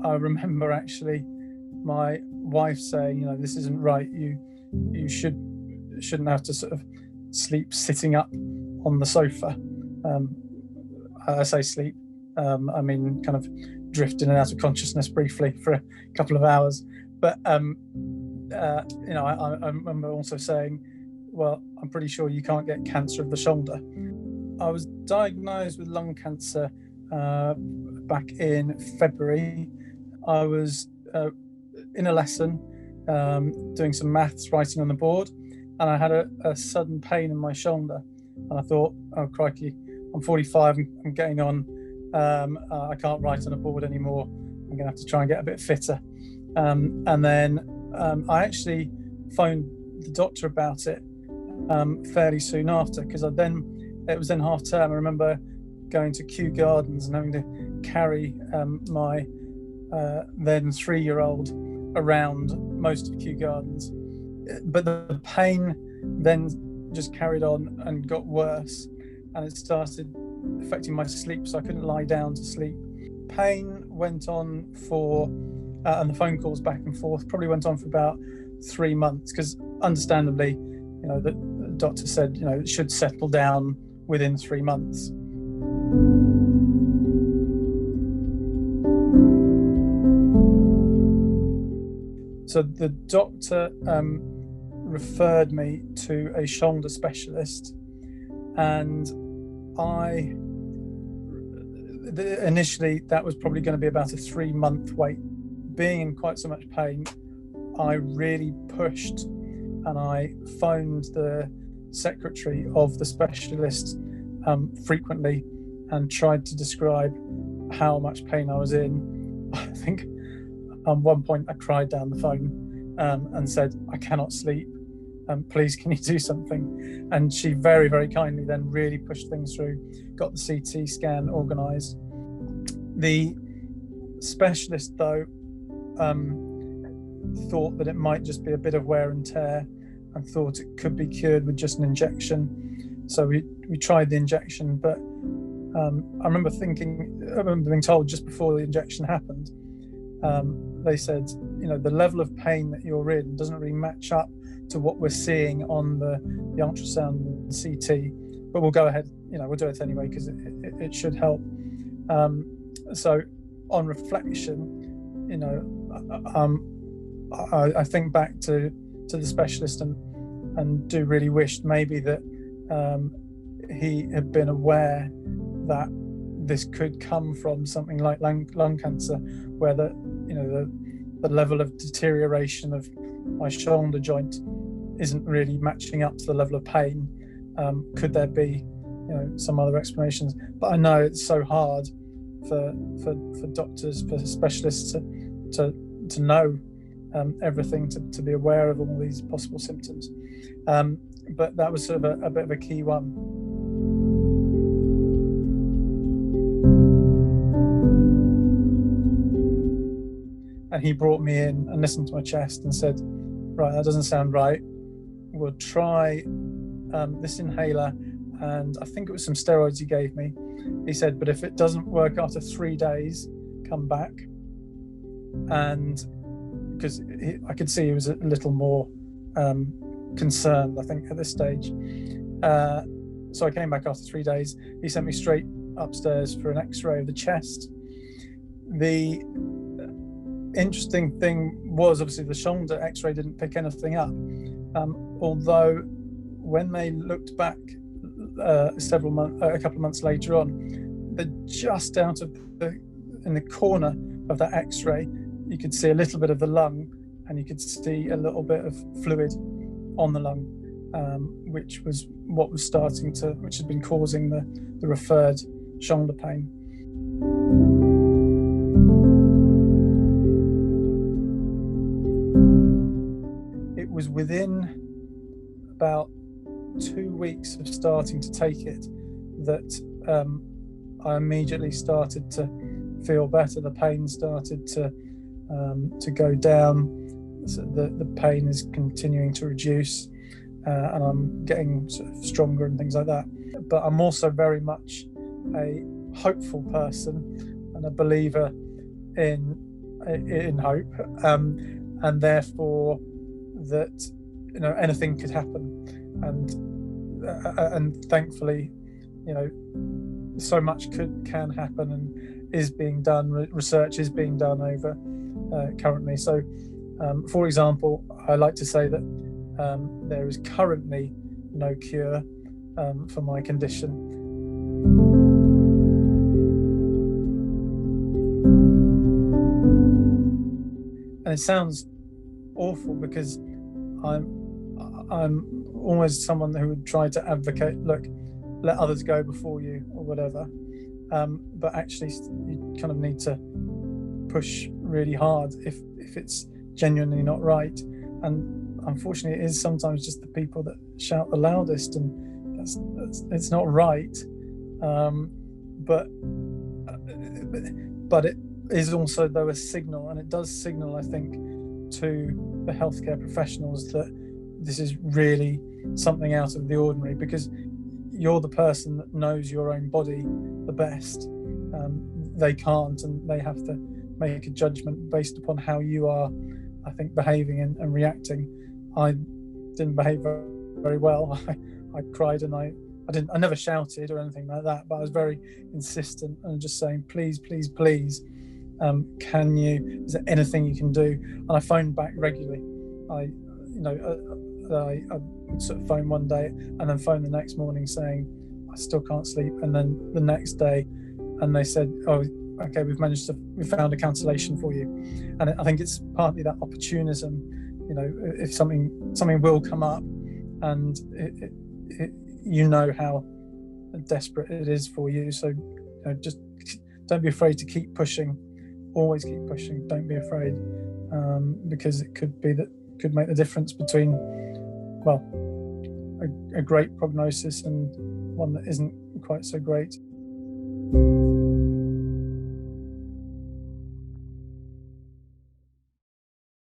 I remember actually my wife saying, this isn't right. You shouldn't have to sort of sleep sitting up on the sofa. I say sleep, I mean kind of drift in and out of consciousness briefly for a couple of hours. But I remember also saying, well, I'm pretty sure you can't get cancer of the shoulder. I was diagnosed with lung cancer back in February. I was in a lesson doing some maths, writing on the board, and I had a sudden pain in my shoulder. And I thought, oh, crikey, I'm 45, I'm getting on. I can't write on a board anymore. I'm going to have to try and get a bit fitter. And then I actually phoned the doctor about it fairly soon after, because it was then half term. I remember going to Kew Gardens and having to carry my then 3-year-old around most of Kew Gardens. But the pain then just carried on and got worse, and it started affecting my sleep, so I couldn't lie down to sleep. Pain went on for, and the phone calls back and forth probably went on for about 3 months, because understandably, the doctor said, it should settle down within 3 months. So the doctor referred me to a shoulder specialist, and initially that was probably going to be about a 3-month wait. Being in quite so much pain, I really pushed, and I phoned the secretary of the specialist frequently and tried to describe how much pain I was in. I think at one point I cried down the phone and said, I cannot sleep. Please, can you do something? And she very, very kindly then really pushed things through, got the CT scan organised. The specialist, though, thought that it might just be a bit of wear and tear, and thought it could be cured with just an injection. So we tried the injection, but I remember being told just before the injection happened, they said, the level of pain that you're in doesn't really match up to what we're seeing on the ultrasound and CT, but we'll go ahead, we'll do it anyway because it should help. So on reflection, I think back to the specialist and do really wish maybe that he had been aware that this could come from something like lung cancer, where the level of deterioration of my shoulder joint isn't really matching up to the level of pain. Could there be some other explanations? But I know it's so hard for doctors, for specialists to know everything, to be aware of all these possible symptoms. But that was sort of a bit of a key one. And he brought me in and listened to my chest and said, right, that doesn't sound right. We'll try this inhaler, and I think it was some steroids he gave me. He said, but if it doesn't work after 3 days, come back. And because I could see he was a little more concerned, I think, at this stage. So I came back after 3 days. He sent me straight upstairs for an x-ray of the chest. The interesting thing was, obviously, the shoulder x-ray didn't pick anything up. Although when they looked back a couple of months later on, just out of in the corner of that x-ray, you could see a little bit of the lung, and you could see a little bit of fluid on the lung, which was what was which had been causing the referred shoulder pain. It was within about 2 weeks of starting to take it that I immediately started to feel better. The pain started to go down. So the pain is continuing to reduce, and I'm getting sort of stronger and things like that. But I'm also very much a hopeful person and a believer in in hope, and therefore that anything could happen, and thankfully, so much can happen and is being done. Research is being done over currently. So, for example, I like to say that there is currently no cure for my condition. And it sounds awful because I'm almost someone who would try to advocate, look, let others go before you or whatever. But actually, you kind of need to push really hard if it's genuinely not right. And unfortunately, it is sometimes just the people that shout the loudest, and it's not right. But it is also, though, a signal, and it does signal, I think, to the healthcare professionals that this is really something out of the ordinary, because you're the person that knows your own body the best. They can't, and they have to make a judgment based upon how you are, I think, behaving and reacting. I didn't behave very well. I cried, and I never shouted or anything like that, but I was very insistent and just saying, please, please, please, is there anything you can do? And I phoned back regularly. I would sort of phone one day and then phone the next morning saying I still can't sleep, and then the next day, and they said, oh, okay, we found a cancellation for you. And I think it's partly that opportunism. If something will come up, and how desperate it is for you. So just don't be afraid to keep pushing. Always keep pushing. Don't be afraid, because it could make the difference between, well, a great prognosis and one that isn't quite so great.